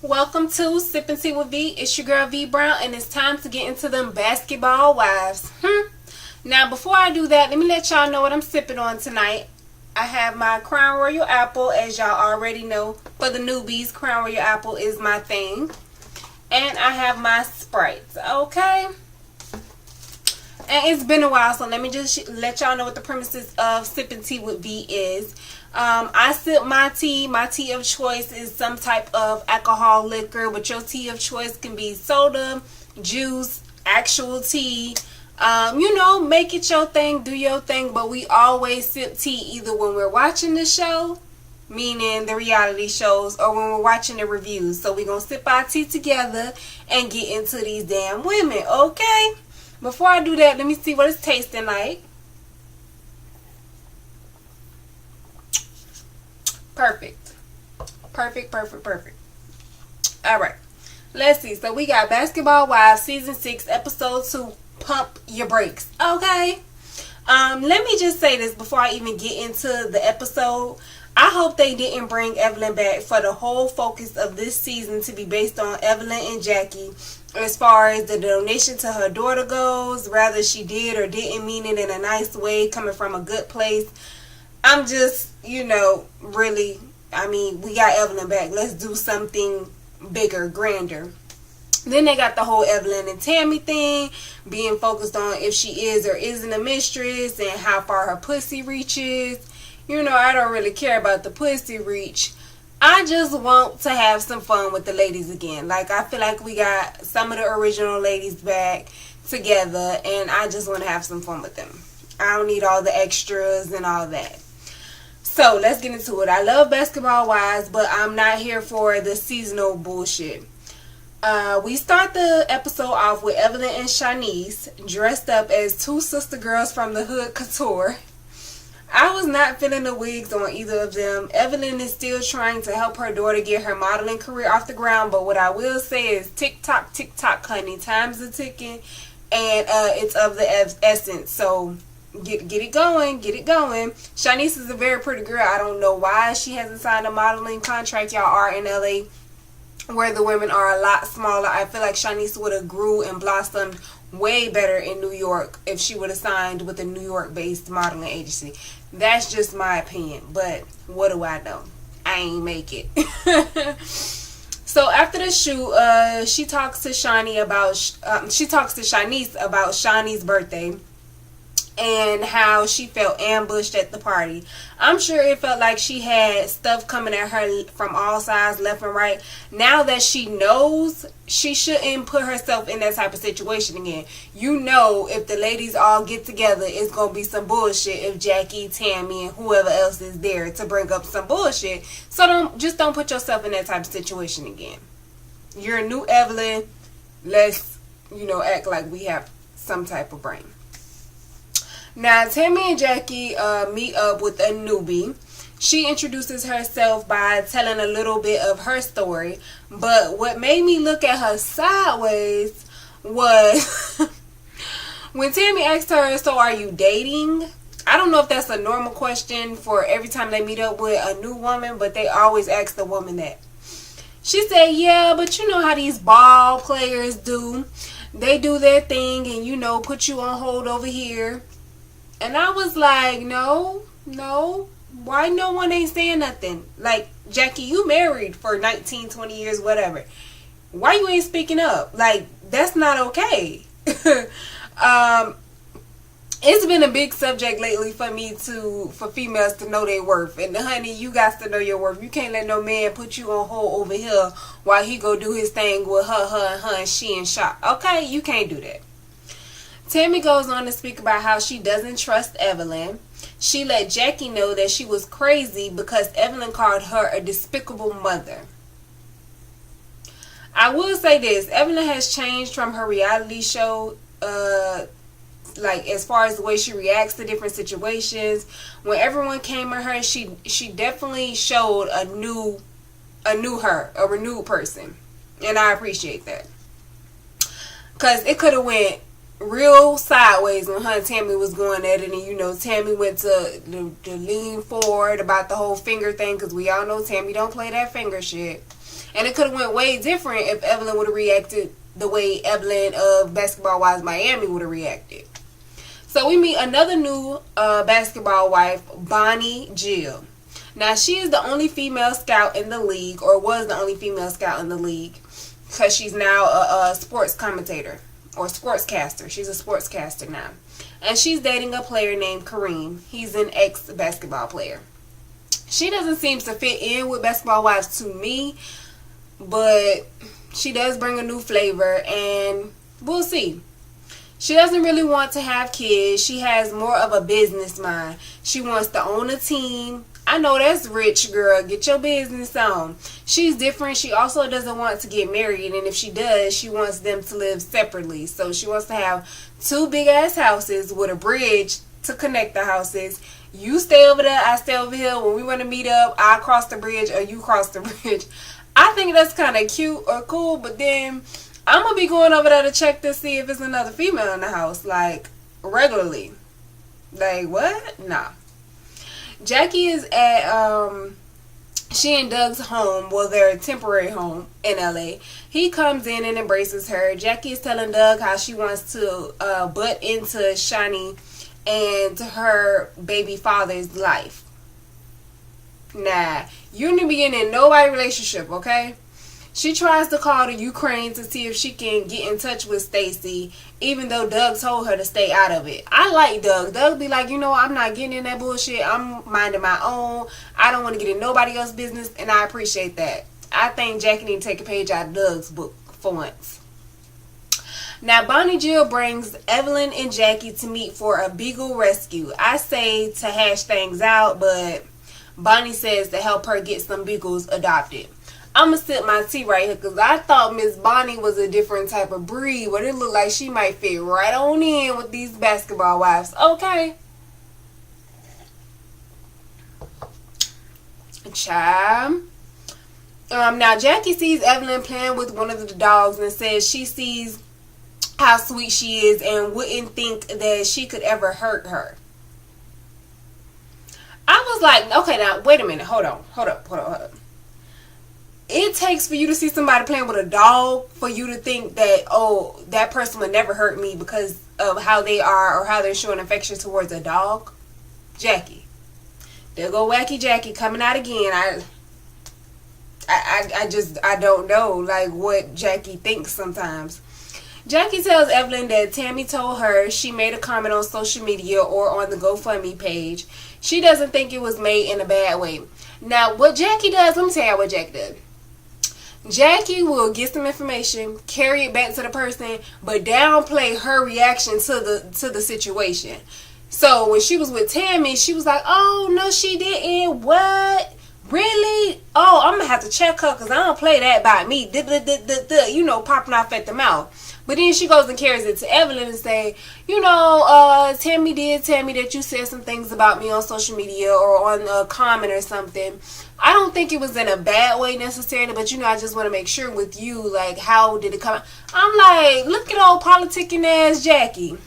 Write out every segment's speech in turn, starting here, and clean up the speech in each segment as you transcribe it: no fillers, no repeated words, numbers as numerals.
Welcome to Sipping Tea with V. It's your girl V Brown, and it's time to get into them basketball wives. Now, before I do that, let me let y'all know what I'm sipping on tonight. I have my Crown Royal Apple, as y'all already know. For the newbies, Crown Royal Apple is my thing. And I have my Sprites, okay? And it's been a while, so let me just let y'all know what the premises of Sipping Tea with V is. I sip my tea. My tea of choice is some type of alcohol liquor, but your tea of choice can be soda, juice, actual tea. Make it your thing, do your thing, but we always sip tea either when we're watching the show, meaning the reality shows, or when we're watching the reviews. So we're going to sip our tea together and get into these damn women, okay? Before I do that, let me see what it's tasting like. Perfect. Alright. Let's see. So we got Basketball Wives Season 6, Episode 2, Pump Your Brakes. Okay? Let me just say this before I even get into the episode. I hope they didn't bring Evelyn back for the whole focus of this season to be based on Evelyn and Jackie as far as the donation to her daughter goes. Rather she did or didn't mean it in a nice way, coming from a good place. I'm just, really, we got Evelyn back. Let's do something bigger, grander. Then they got the whole Evelyn and Tammy thing, being focused on if she is or isn't a mistress and how far her pussy reaches. I don't really care about the pussy reach. I just want to have some fun with the ladies again. Like, I feel like we got some of the original ladies back together, and I just want to have some fun with them. I don't need all the extras and all that. So, let's get into it. I love Basketball Wives, but I'm not here for the seasonal bullshit. We start the episode off with Evelyn and Shanice dressed up as two sister girls from the Hood Couture. I was not feeling the wigs on either of them. Evelyn is still trying to help her daughter get her modeling career off the ground, but what I will say is tick tock, honey. Time's are ticking, and it's of the essence. So get it going. Shanice is a very pretty girl. I don't know why she hasn't signed a modeling contract. Y'all are in LA, where the women are a lot smaller. I feel like Shanice would have grew and blossomed way better in New York if she would have signed with a New York-based modeling agency. That's just my opinion, but what do I know? I ain't make it. So after the shoot, she talks to Shanice about Shani's birthday and how she felt ambushed at the party. I'm sure it felt like she had stuff coming at her from all sides, left and right. Now that she knows, she shouldn't put herself in that type of situation again. If the ladies all get together, it's going to be some bullshit if Jackie, Tammy, and whoever else is there to bring up some bullshit. So don't put yourself in that type of situation again. You're a new Evelyn. Let's, act like we have some type of brain. Now, Tammy and Jackie meet up with a newbie. She introduces herself by telling a little bit of her story. But what made me look at her sideways was when Tammy asked her, so are you dating? I don't know if that's a normal question for every time they meet up with a new woman, but they always ask the woman that. She said, yeah, but you know how these ball players do. They do their thing and, put you on hold over here. And I was like, no. Why no one ain't saying nothing? Like, Jackie, you married for 19, 20 years, whatever. Why you ain't speaking up? Like, that's not okay. It's been a big subject lately for females to know their worth. And honey, you got to know your worth. You can't let no man put you on hold over here while he go do his thing with her and she in shock. Okay, you can't do that. Tammy goes on to speak about how she doesn't trust Evelyn. She let Jackie know that she was crazy because Evelyn called her a despicable mother. I will say this. Evelyn has changed from her reality show, as far as the way she reacts to different situations. When everyone came at her, she definitely showed a new her, a renewed person. And I appreciate that. Because it could have went real sideways when her and Tammy was going at it, and you know Tammy went to lean forward about the whole finger thing, because we all know Tammy don't play that finger shit, And it could have went way different if Evelyn would have reacted the way Evelyn of Basketball Wives Miami would have reacted. So we meet another new basketball wife, Bonnie Jill. Now, she is the only female scout in the league, or was the only female scout in the league, because she's now a sports commentator or sportscaster. She's a sportscaster now. And she's dating a player named Kareem. He's an ex-basketball player. She doesn't seem to fit in with Basketball Wives to me, but she does bring a new flavor, and we'll see. She doesn't really want to have kids. She has more of a business mind. She wants to own a team. I know that's rich, girl. Get your business on. She's different. She also doesn't want to get married, and if she does, she wants them to live separately. So she wants to have 2 big-ass houses with a bridge to connect the houses. You stay over there, I stay over here. When we want to meet up, I cross the bridge or you cross the bridge. I think that's kind of cute or cool, but then I'm going to be going over there to check to see if it's another female in the house, like, regularly. Like, what? Nah. Jackie is at, she and Doug's home, well, their temporary home in LA. He comes in and embraces her. Jackie is telling Doug how she wants to butt into Shani and her baby father's life. Nah, you need to be getting in nobody's relationship, okay? She tries to call the Ukraine to see if she can get in touch with Stacy, even though Doug told her to stay out of it. I like Doug. Doug be like, you know, I'm not getting in that bullshit. I'm minding my own. I don't want to get in nobody else's business, and I appreciate that. I think Jackie need to take a page out of Doug's book for once. Now, Bonnie Jill brings Evelyn and Jackie to meet for a beagle rescue. I say to hash things out, but Bonnie says to help her get some beagles adopted. I'm going to sip my tea right here because I thought Miss Bonnie was a different type of breed, but it looked like she might fit right on in with these basketball wives. Okay. Child. Now, Jackie sees Evelyn playing with one of the dogs and says she sees how sweet she is and wouldn't think that she could ever hurt her. I was like, okay, now, wait a minute. Hold up. It takes for you to see somebody playing with a dog for you to think that, oh, that person would never hurt me because of how they are or how they're showing affection towards a dog. Jackie. There go Wacky Jackie coming out again. I don't know, like, what Jackie thinks sometimes. Jackie tells Evelyn that Tammy told her she made a comment on social media or on the GoFundMe page. She doesn't think it was made in a bad way. Now, what Jackie does, let me tell you what Jackie does. Jackie will get some information, carry it back to the person, but downplay her reaction to the situation. So when she was with Tammy, she was like, oh, no, she didn't. What? Really? Oh, I'm going to have to check her because I don't play that by me. You know, popping off at the mouth. But then she goes and carries it to Evelyn and say, you know, Tammy did tell me that you said some things about me on social media or on a comment or something. I don't think it was in a bad way necessarily, but, you know, I just want to make sure with you, like, how did it come out? I'm like, look at old politicking ass Jackie.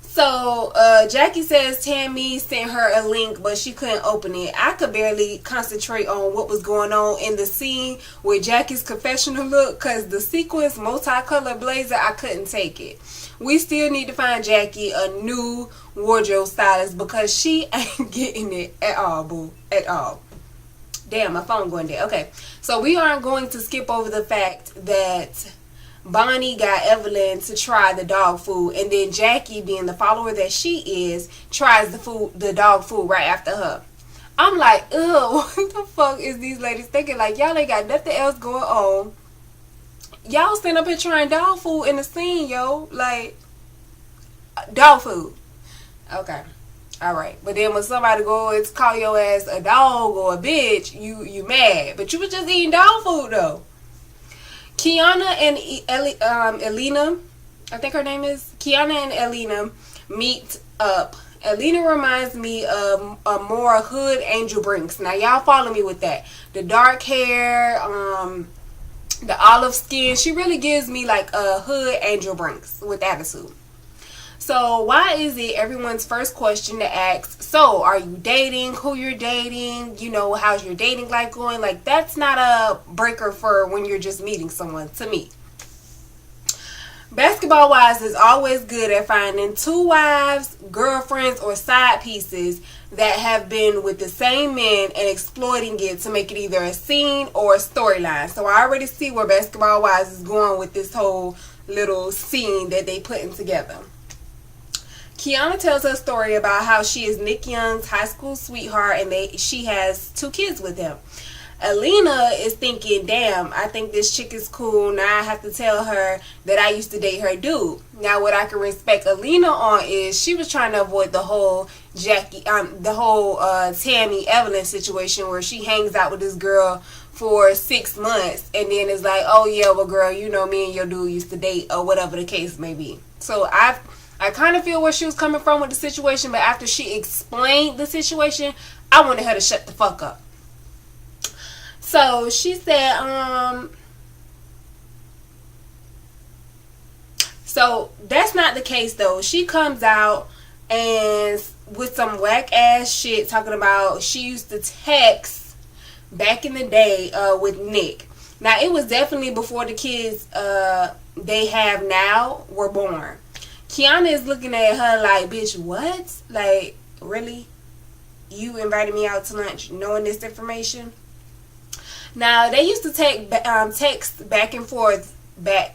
So, Jackie says Tammy sent her a link, but she couldn't open it. I could barely concentrate on what was going on in the scene with Jackie's confessional look because the sequence multicolored blazer, I couldn't take it. We still need to find Jackie a new wardrobe stylist because she ain't getting it at all, boo. At all. Damn, my phone going dead. Okay, so we aren't going to skip over the fact that Bonnie got Evelyn to try the dog food, and then Jackie, being the follower that she is, tries the dog food right after her. I'm like, ugh, what the fuck is these ladies thinking? Like, y'all ain't got nothing else going on. Y'all stand up here trying dog food in the scene, yo. Like, dog food. Okay. Alright. But then when somebody goes call your ass a dog or a bitch, you mad. But you was just eating dog food, though. Kiana and Elena, I think her name is Kiana and Elena, meet up. Elena reminds me of a more hood Angel Brinks. Now, y'all follow me with that. The dark hair, the olive skin. She really gives me like a hood Angel Brinks with attitude. So why is it everyone's first question to ask, so are you dating, who you're dating, you know, how's your dating life going? Like, that's not a breaker for when you're just meeting someone, to me. Basketball Wives is always good at finding two wives, girlfriends, or side pieces that have been with the same men and exploiting it to make it either a scene or a storyline. So I already see where Basketball Wives is going with this whole little scene that they putting together. Kiana tells her story about how she is Nick Young's high school sweetheart and she has 2 kids with him. Alina is thinking, damn, I think this chick is cool. Now I have to tell her that I used to date her dude. Now what I can respect Alina on is she was trying to avoid the whole Tammy Evelyn situation where she hangs out with this girl for 6 months and then it's like, oh yeah, well girl, you know me and your dude used to date, or whatever the case may be. So I kind of feel where she was coming from with the situation, but after she explained the situation, I wanted her to shut the fuck up. So she said, so that's not the case though. She comes out and with some whack ass shit talking about she used to text back in the day with Nick. Now it was definitely before the kids they have now were born. Kiana is looking at her like, bitch, what? Like, really? You invited me out to lunch knowing this information? Now, they used to text back and forth They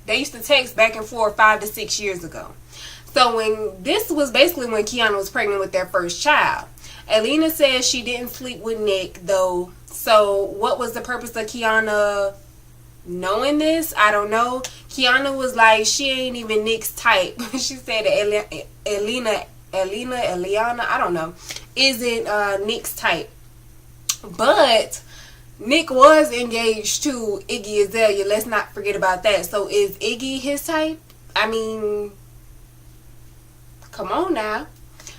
used to text back and forth 5 to 6 years ago. So this was basically when Kiana was pregnant with their first child. Alina says she didn't sleep with Nick, though. So what was the purpose of Kiana knowing this? I don't know. Kiana was like, she ain't even Nick's type. She said that Eliana, I don't know, isn't Nick's type. But Nick was engaged to Iggy Azalea. Let's not forget about that. So is Iggy his type? I mean, come on now.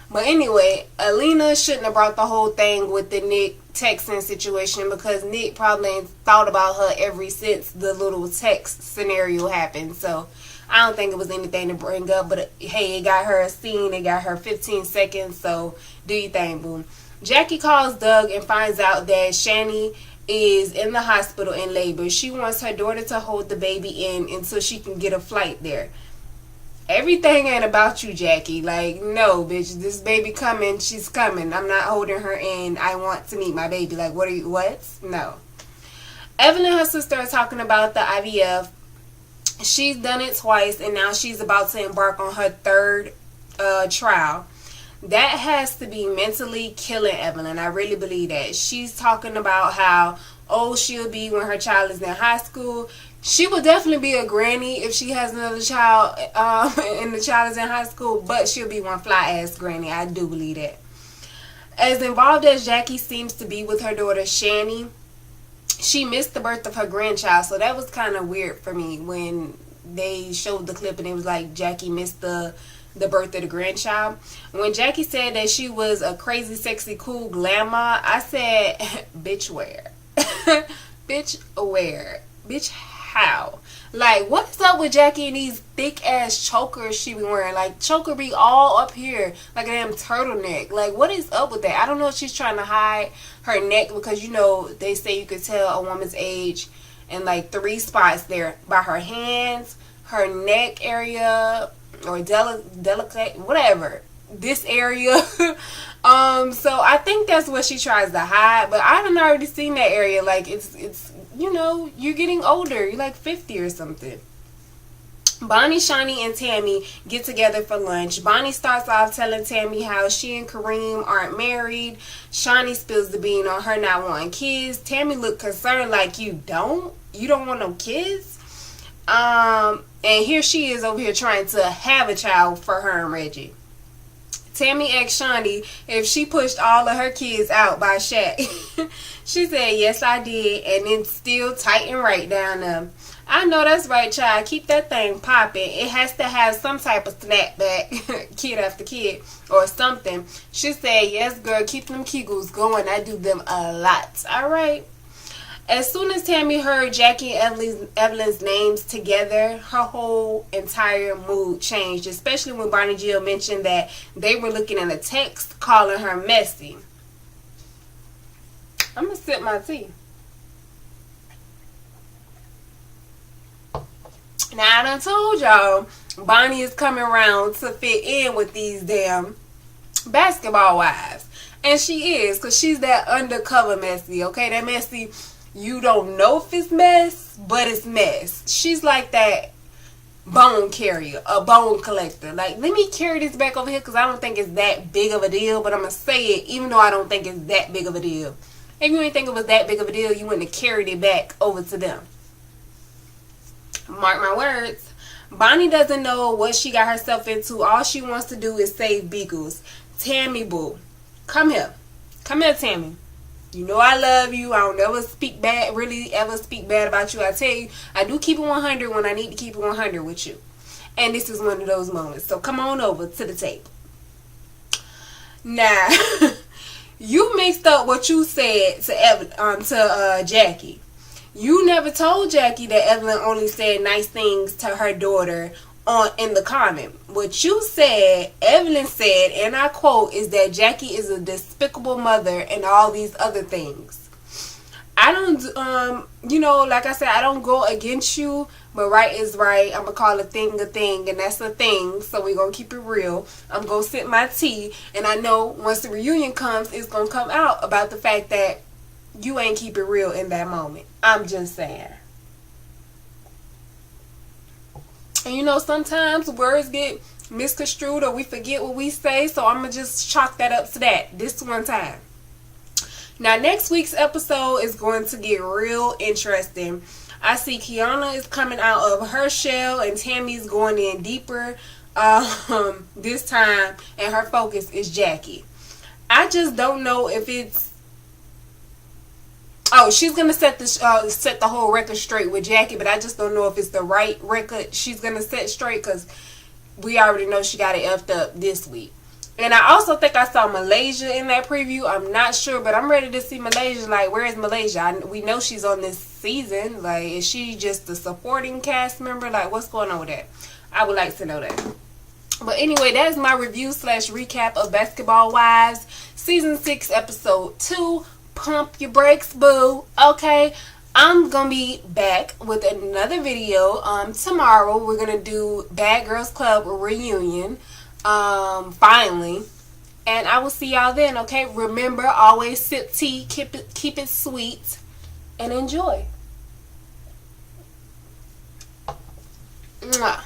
But anyway, Alina shouldn't have brought the whole thing with the Nick texting situation because Nick probably ain't thought about her ever since the little text scenario happened. So I don't think it was anything to bring up. But hey, it got her a scene. It got her 15 seconds. So do your thing, boom. Jackie calls Doug and finds out that Shani is in the hospital in labor. She wants her daughter to hold the baby in until she can get a flight there. Everything ain't about you, Jackie. Like, no, bitch, this baby coming, she's coming. I'm not holding her in. I want to meet my baby. Like, what? No. Evelyn and her sister are talking about the IVF. She's done it twice, and now she's about to embark on her 3rd trial. That has to be mentally killing Evelyn. I really believe that. She's talking about how old she'll be when her child is in high school. She will definitely be a granny if she has another child and the child is in high school, but she'll be one fly-ass granny. I do believe that. As involved as Jackie seems to be with her daughter, Shani, she missed the birth of her grandchild, so that was kind of weird for me when they showed the clip and it was like Jackie missed the birth of the grandchild. When Jackie said that she was a crazy, sexy, cool glamour, I said, bitch, where? Bitch, where? Bitch, how? Like, what's up with Jackie and these thick ass chokers she be wearing? Like, choker be all up here like a damn turtleneck. Like, what is up with that? I don't know if she's trying to hide her neck because, you know, they say you could tell a woman's age in like 3 spots there, by her hands, her neck area, or delicate, whatever, this area. So I think that's what she tries to hide, but I done already seen that area. Like, it's you know, you're getting older, you're like 50 or something. Bonnie, Shani, and Tammy get together for lunch. Bonnie starts off telling Tammy how she and Kareem aren't married. Shani spills the bean on her not wanting kids. Tammy looked concerned like, you don't want no kids? And here she is over here trying to have a child for her and Reggie. Tammy asked Shani if she pushed all of her kids out by Shaq. She said, yes, I did, and then still tighten right down them. I know that's right, child. Keep that thing popping. It has to have some type of snapback, kid after kid, or something. She said, yes, girl, keep them kegels going. I do them a lot. All right. As soon as Tammy heard Jackie and Evelyn's names together, her whole entire mood changed, especially when Bonnie Jill mentioned that they were looking at a text calling her messy. I'm going to sip my tea. Now, I done told y'all, Bonnie is coming around to fit in with these damn basketball wives. And she is, because she's that undercover messy, okay? That messy, you don't know if it's mess, but it's mess. She's like that bone carrier, a bone collector. Like, let me carry this back over here because I don't think it's that big of a deal, but I'm going to say it even though I don't think it's that big of a deal. If you didn't think it was that big of a deal, you wouldn't have carried it back over to them. Mark my words. Bonnie doesn't know what she got herself into. All she wants to do is save Beagles. Tammy boo. Come here. Come here, Tammy. You know I love you. I don't ever speak bad, really ever speak bad about you. I tell you, I do keep it 100 when I need to keep it 100 with you. And this is one of those moments. So come on over to the table. Now, you mixed up what you said to Jackie. You never told Jackie that Evelyn only said nice things to her daughter in the comment. What you said, Evelyn said, and I quote, is that Jackie is a despicable mother and all these other things. I don't, like I said, I don't go against you, but right is right. I'm going to call a thing, and that's a thing, so we're going to keep it real. I'm going to sip my tea, and I know once the reunion comes, it's going to come out about the fact that you ain't keep it real in that moment. I'm just saying. And sometimes words get misconstrued or we forget what we say, so I'm going to just chalk that up to that this one time. Now, next week's episode is going to get real interesting. I see Kiana is coming out of her shell and Tammy's going in deeper this time, and her focus is Jackie. I just don't know if it's... Oh, she's going to set the whole record straight with Jackie, but I just don't know if it's the right record she's going to set straight because we already know she got it effed up this week. And I also think I saw Malaysia in that preview. I'm not sure, but I'm ready to see Malaysia. Like, where is Malaysia? We know she's on this season. Like, is she just a supporting cast member? Like, what's going on with that? I would like to know that. But anyway, that is my review / recap of Basketball Wives Season 6, Episode 2. Pump your brakes, boo. Okay, I'm gonna be back with another video tomorrow. We're gonna do Bad Girls Club reunion finally, and I will see y'all then. Okay, remember, always sip tea, keep it sweet, and enjoy. Mwah.